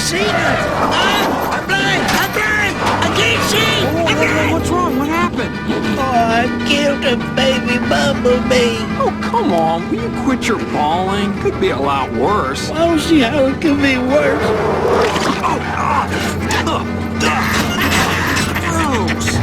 see nothing. I'm blind! I'm blind! I can't see! I'm blind! What's wrong? What happened? Oh, I killed a baby bumblebee. Oh, come on. Will you quit your bawling? Could be a lot worse. I don't see how it could be worse. Gross.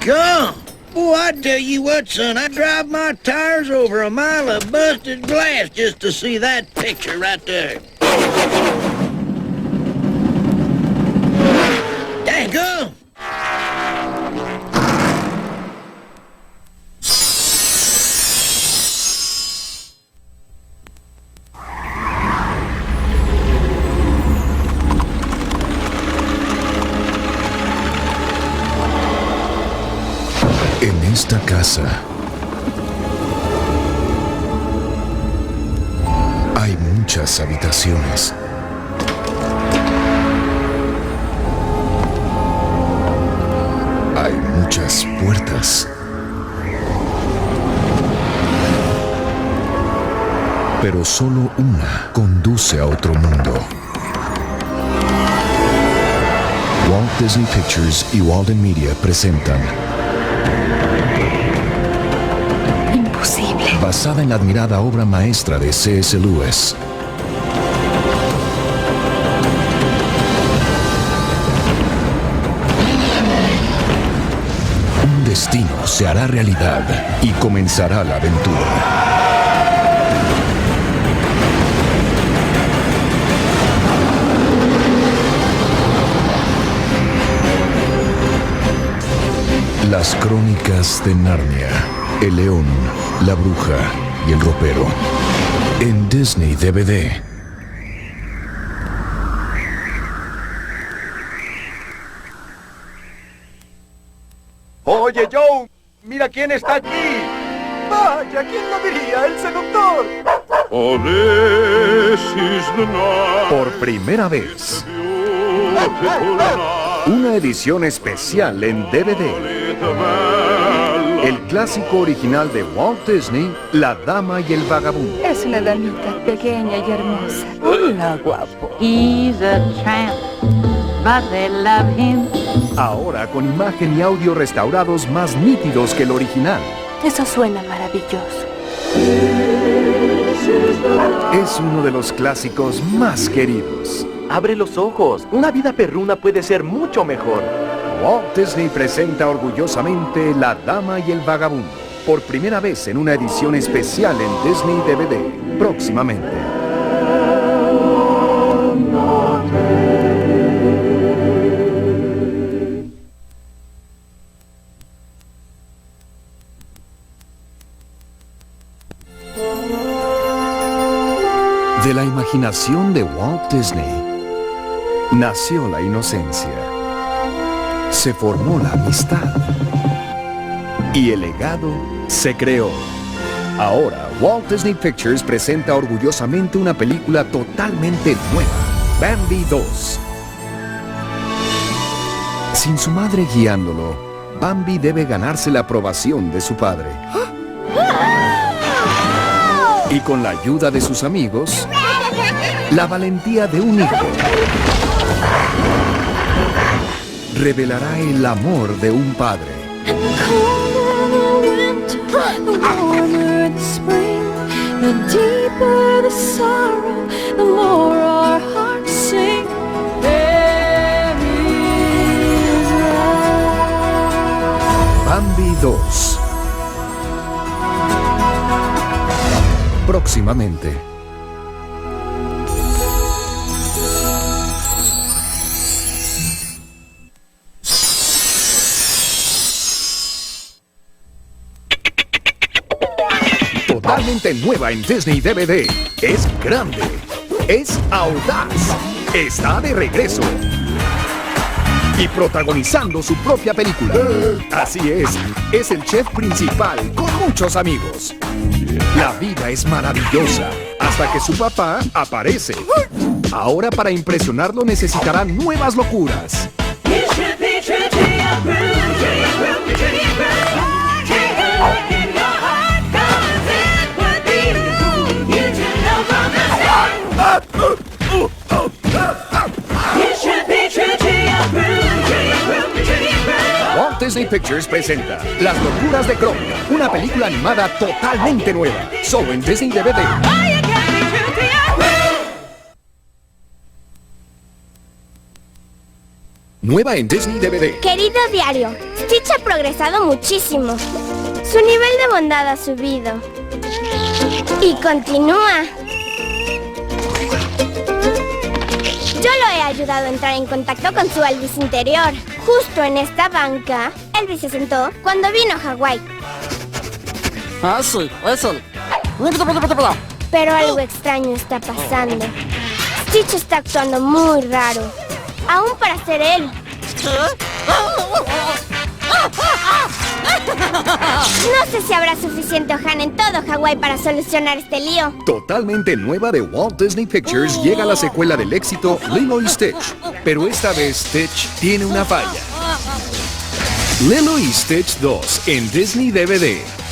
Gum! Boy, I tell you what, son, I drive my tires over a mile of busted glass just to see that picture right there. Dang gum! En esta casa hay muchas habitaciones. Hay muchas puertas. Pero solo una conduce a otro mundo. Walt Disney Pictures y Walden Media presentan Imposible. basada en la admirada obra maestra de C.S. Lewis. Un destino se hará realidad y comenzará la aventura. Las crónicas de Narnia. El león, la bruja y el ropero. En Disney DVD. Oye, Joe, mira quién está aquí. Vaya, ¿quién lo diría? El seductor. Oh, this is the night. Por primera vez, Beautiful night. una edición especial en DVD. El clásico original de Walt Disney, La Dama y el Vagabundo. Es una damita pequeña y hermosa. Hola, guapo. He's a tramp, but they love him. Ahora con imagen y audio restaurados más nítidos que el original. Eso suena maravilloso. Es uno de los clásicos más queridos. Abre los ojos. Una vida perruna puede ser mucho mejor. Walt Disney presenta orgullosamente La Dama y el Vagabundo. Por primera vez en una edición especial en Disney DVD. Próximamente. De la imaginación de Walt Disney nació la inocencia. Se formó la amistad. Y el legado se creó. Ahora, Walt Disney Pictures presenta orgullosamente una película totalmente nueva. Bambi 2. Sin su madre guiándolo, Bambi debe ganarse la aprobación de su padre. Y con la ayuda de sus amigos, la valentía de un hijo revelará el amor de un padre. Bambi 2. Próximamente. totalmente nueva en Disney DVD. Es grande. Es audaz. Está de regreso. Y protagonizando su propia película. Así es el chef principal con muchos amigos. La vida es maravillosa hasta que su papá aparece. Ahora para impresionarlo necesitará nuevas locuras. Walt Disney Pictures presenta Las locuras de Kronk, una película animada totalmente nueva, solo en Disney DVD. Nueva en Disney DVD. Querido diario, Stitch ha progresado muchísimo. Su nivel de bondad ha subido. Y continúa. Yo lo he ayudado a entrar en contacto con su Elvis interior. Justo en esta banca, Elvis se sentó cuando vino a Hawái. Ah, sí, eso. Pero algo extraño está pasando. Stitch está actuando muy raro. Aún para ser él. No sé si habrá suficiente Ohana en todo Hawái para solucionar este lío. Totalmente nueva de Walt Disney Pictures llega la secuela del éxito Lilo y Stitch. Pero esta vez Stitch tiene una falla. Lilo y Stitch 2 en Disney DVD.